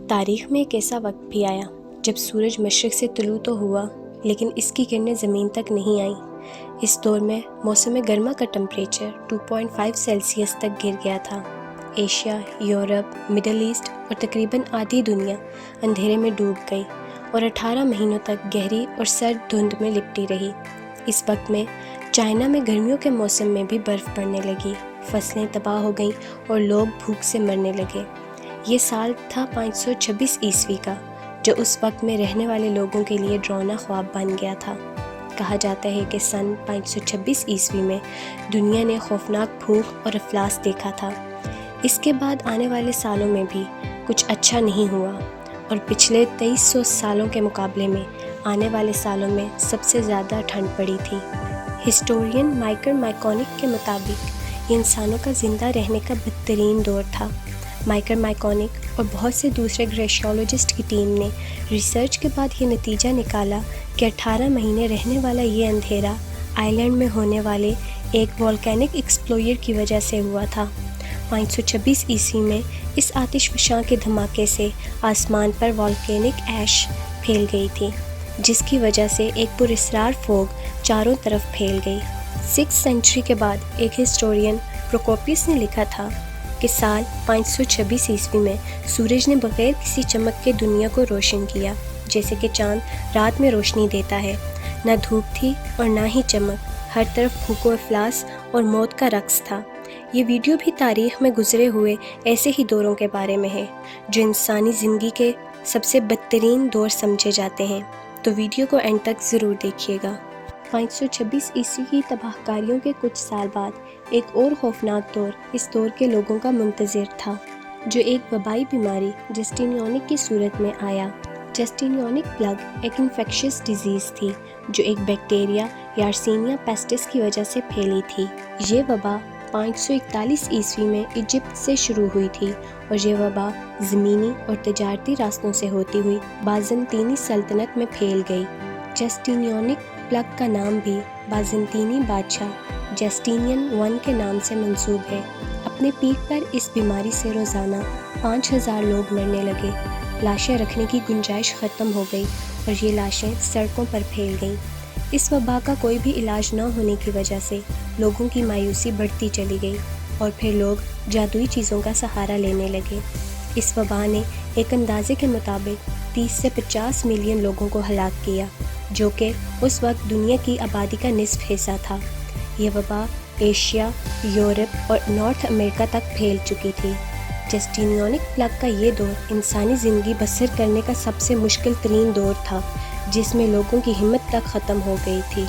تاریخ میں ایک ایسا وقت بھی آیا جب سورج مشرق سے طلوع تو ہوا لیکن اس کی کرنیں زمین تک نہیں آئیں۔ اس دور میں موسم گرما کا ٹمپریچر 2.5 سیلسیس تک گر گیا تھا۔ ایشیا، یورپ، مڈل ایسٹ اور تقریباً آدھی دنیا اندھیرے میں ڈوب گئی اور 18 مہینوں تک گہری اور سرد دھند میں لپٹی رہی۔ اس وقت میں چائنا میں گرمیوں کے موسم میں بھی برف پڑنے لگی، فصلیں تباہ ہو گئیں اور لوگ بھوک سے مرنے لگے۔ یہ سال تھا 526 عیسوی کا، جو اس وقت میں رہنے والے لوگوں کے لیے ڈراؤنا خواب بن گیا تھا۔ کہا جاتا ہے کہ سن 526 عیسوی میں دنیا نے خوفناک بھوک اور افلاس دیکھا تھا۔ اس کے بعد آنے والے سالوں میں بھی کچھ اچھا نہیں ہوا اور پچھلے 2300 سالوں کے مقابلے میں آنے والے سالوں میں سب سے زیادہ ٹھنڈ پڑی تھی۔ ہسٹورین مائکل مائیکونک کے مطابق یہ انسانوں کا زندہ رہنے کا بدترین دور تھا۔ مائکل مائیکونک اور بہت سے دوسرے گلیشیولوجسٹ کی ٹیم نے ریسرچ کے بعد یہ نتیجہ نکالا کہ 18 مہینے رہنے والا یہ اندھیرا آئی لینڈ میں ہونے والے ایک والکینک ایکسپلوژن کی وجہ سے ہوا تھا۔ 526 عیسوی میں اس آتش فشاں کے دھماکے سے آسمان پر والکینک ایش پھیل گئی تھی، جس کی وجہ سے ایک پراسرار فوگ چاروں طرف پھیل گئی۔ 6 سینچری کے بعد ایک ہسٹورین پروکوپیس نے لکھا تھا کہ سال 526 عیسوی میں سورج نے بغیر کسی چمک کے دنیا کو روشن کیا، جیسے کہ چاند رات میں روشنی دیتا ہے۔ نہ دھوپ تھی اور نہ ہی چمک، ہر طرف بھوک و افلاس اور موت کا رقص تھا۔ یہ ویڈیو بھی تاریخ میں گزرے ہوئے ایسے ہی دوروں کے بارے میں ہے جو انسانی زندگی کے سب سے بدترین دور سمجھے جاتے ہیں، تو ویڈیو کو اینڈ تک ضرور دیکھیے گا۔ 526 عیسوی کی تباہ کاریوں کے کچھ سال بعد ایک اور خوفناک دور اس دور کے لوگوں کا منتظر تھا، جو ایک وبائی بیماری جسٹینیانک کی صورت میں آیا۔ جسٹینیانک پلگ ایک انفیکشس ڈیزیز تھی جو ایک بیکٹیریا یارسینیا پیسٹس کی وجہ سے پھیلی تھی۔ یہ وبا 541 عیسوی میں ایجپٹ سے شروع ہوئی تھی اور یہ وبا زمینی اور تجارتی راستوں سے ہوتی ہوئی بازنطینی سلطنت میں پھیل گئی۔ جسٹینیانک پلگ کا نام بھی بازنطینی بادشاہ جسٹینین I کے نام سے منسوب ہے۔ اپنے پیک پر اس بیماری سے روزانہ 5000 لوگ مرنے لگے۔ لاشیں رکھنے کی گنجائش ختم ہو گئی اور یہ لاشیں سڑکوں پر پھیل گئیں۔ اس وبا کا کوئی بھی علاج نہ ہونے کی وجہ سے لوگوں کی مایوسی بڑھتی چلی گئی اور پھر لوگ جادوئی چیزوں کا سہارا لینے لگے۔ اس وبا نے ایک اندازے کے مطابق 30 سے 50 ملین لوگوں کو ہلاک کیا، جو کہ اس وقت دنیا کی آبادی کا نصف حصہ تھا۔ یہ وبا ایشیا، یورپ اور نارتھ امریکہ تک پھیل چکی تھی۔ جسٹینیانک پلگ کا یہ دور انسانی زندگی بسر کرنے کا سب سے مشکل ترین دور تھا، جس میں لوگوں کی ہمت تک ختم ہو گئی تھی۔